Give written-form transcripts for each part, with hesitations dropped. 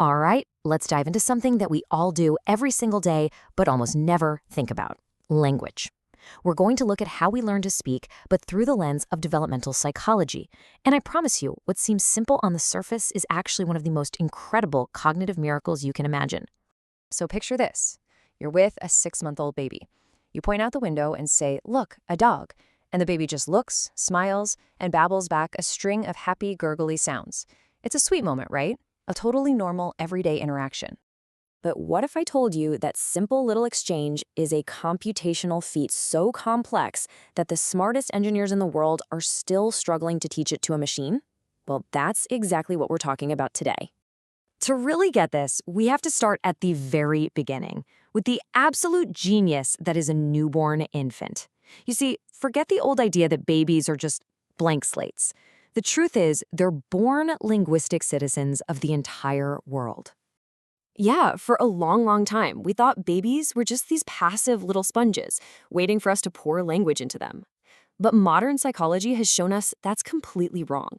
All right, let's dive into something that we all do every single day, but almost never think about: language. We're going to look at how we learn to speak, but through the lens of developmental psychology. And I promise you, what seems simple on the surface is actually one of the most incredible cognitive miracles you can imagine. So picture this. You're with a 6-month-old baby. You point out the window and say, "Look, a dog." And the baby just looks, smiles, and babbles back a string of happy, gurgly sounds. It's a sweet moment, right? A totally normal, everyday interaction. But what if I told you that simple little exchange is a computational feat so complex that the smartest engineers in the world are still struggling to teach it to a machine? Well, that's exactly what we're talking about today. To really get this, we have to start at the very beginning, with the absolute genius that is a newborn infant. You see, forget the old idea that babies are just blank slates. The truth is, they're born linguistic citizens of the entire world. Yeah, for a long, long time, we thought babies were just these passive little sponges, waiting for us to pour language into them. But modern psychology has shown us that's completely wrong.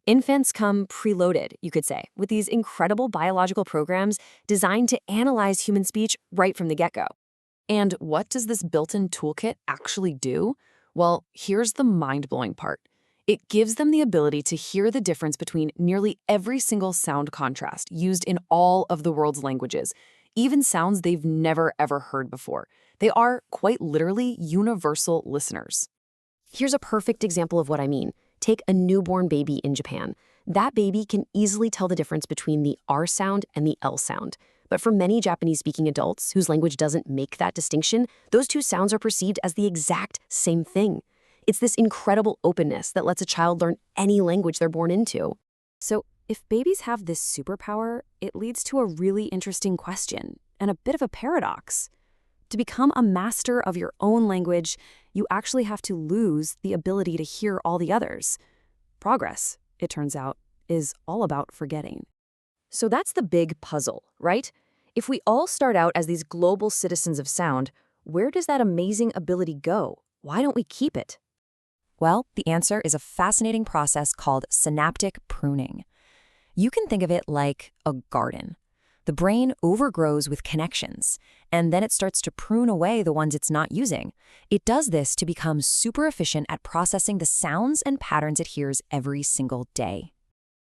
Infants come preloaded, you could say, with these incredible biological programs designed to analyze human speech right from the get-go. And what does this built-in toolkit actually do? Well, here's the mind-blowing part. It gives them the ability to hear the difference between nearly every single sound contrast used in all of the world's languages, even sounds they've never ever heard before. They are, quite literally, universal listeners. Here's a perfect example of what I mean. Take a newborn baby in Japan. That baby can easily tell the difference between the R sound and the L sound. But for many Japanese-speaking adults whose language doesn't make that distinction, those two sounds are perceived as the exact same thing. It's this incredible openness that lets a child learn any language they're born into. So if babies have this superpower, it leads to a really interesting question and a bit of a paradox. To become a master of your own language, you actually have to lose the ability to hear all the others. Progress, it turns out, is all about forgetting. So that's the big puzzle, right? If we all start out as these global citizens of sound, where does that amazing ability go? Why don't we keep it? Well, the answer is a fascinating process called synaptic pruning. You can think of it like a garden. The brain overgrows with connections, and then it starts to prune away the ones it's not using. It does this to become super efficient at processing the sounds and patterns it hears every single day.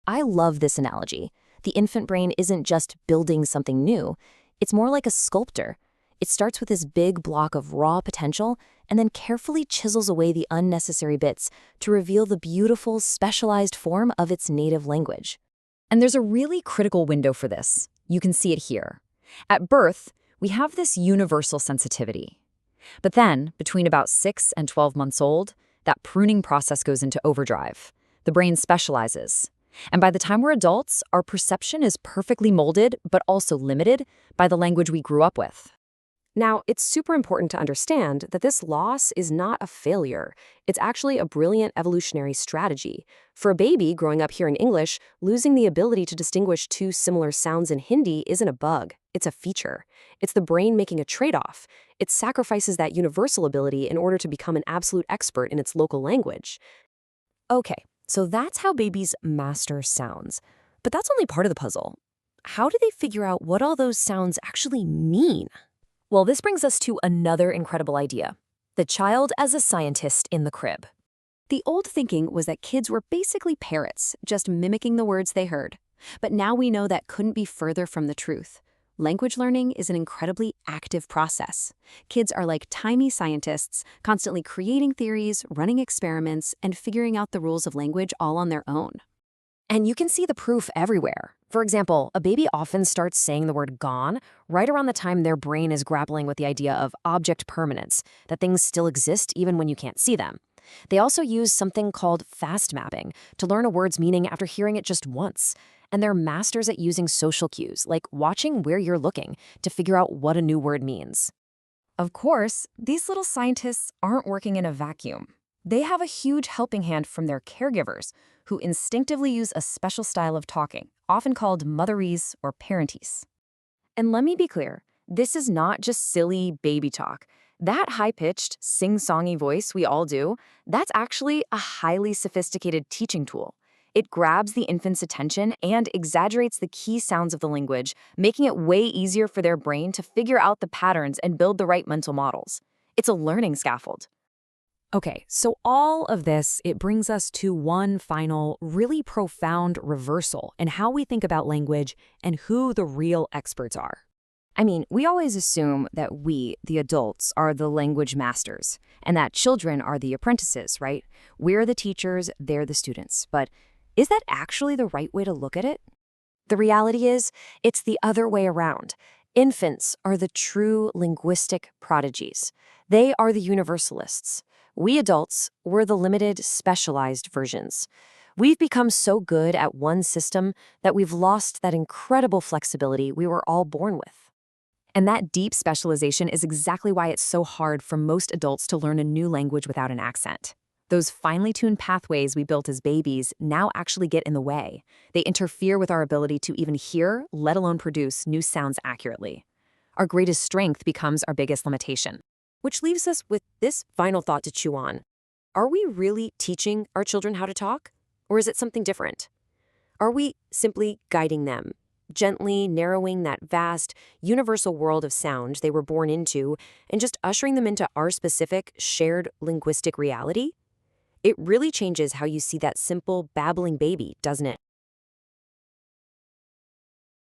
I love this analogy. The infant brain isn't just building something new. It's more like a sculptor. It starts with this big block of raw potential and then carefully chisels away the unnecessary bits to reveal the beautiful, specialized form of its native language. And there's a really critical window for this. You can see it here. At birth, we have this universal sensitivity. But then, between about 6 and 12 months old, that pruning process goes into overdrive. The brain specializes. And by the time we're adults, our perception is perfectly molded, but also limited by the language we grew up with. Now, it's super important to understand that this loss is not a failure. It's actually a brilliant evolutionary strategy. For a baby growing up hearing English, losing the ability to distinguish two similar sounds in Hindi isn't a bug. It's a feature. It's the brain making a trade-off. It sacrifices that universal ability in order to become an absolute expert in its local language. Okay, so that's how babies master sounds. But that's only part of the puzzle. How do they figure out what all those sounds actually mean? Well, this brings us to another incredible idea: the child as a scientist in the crib. The old thinking was that kids were basically parrots, just mimicking the words they heard. But now we know that couldn't be further from the truth. Language learning is an incredibly active process. Kids are like tiny scientists, constantly creating theories, running experiments, and figuring out the rules of language all on their own. And you can see the proof everywhere. For example, a baby often starts saying the word gone right around the time their brain is grappling with the idea of object permanence, that things still exist even when you can't see them. They also use something called fast mapping to learn a word's meaning after hearing it just once. And they're masters at using social cues, like watching where you're looking, to figure out what a new word means. Of course, these little scientists aren't working in a vacuum. They have a huge helping hand from their caregivers, who instinctively use a special style of talking, often called motherese or parentese. And let me be clear, this is not just silly baby talk. That high-pitched, sing-songy voice we all do, that's actually a highly sophisticated teaching tool. It grabs the infant's attention and exaggerates the key sounds of the language, making it way easier for their brain to figure out the patterns and build the right mental models. It's a learning scaffold. Okay, so all of this, it brings us to one final, really profound reversal in how we think about language and who the real experts are. I mean, we always assume that we, the adults, are the language masters, and that children are the apprentices, right? We're the teachers, they're the students. But is that actually the right way to look at it? The reality is, it's the other way around. Infants are the true linguistic prodigies. They are the universalists. We adults, we're the limited, specialized versions. We've become so good at one system that we've lost that incredible flexibility we were all born with. And that deep specialization is exactly why it's so hard for most adults to learn a new language without an accent. Those finely tuned pathways we built as babies now actually get in the way. They interfere with our ability to even hear, let alone produce, new sounds accurately. Our greatest strength becomes our biggest limitation. Which leaves us with this final thought to chew on. Are we really teaching our children how to talk? Or is it something different? Are we simply guiding them, gently narrowing that vast, universal world of sound they were born into and just ushering them into our specific, shared linguistic reality? It really changes how you see that simple, babbling baby, doesn't it?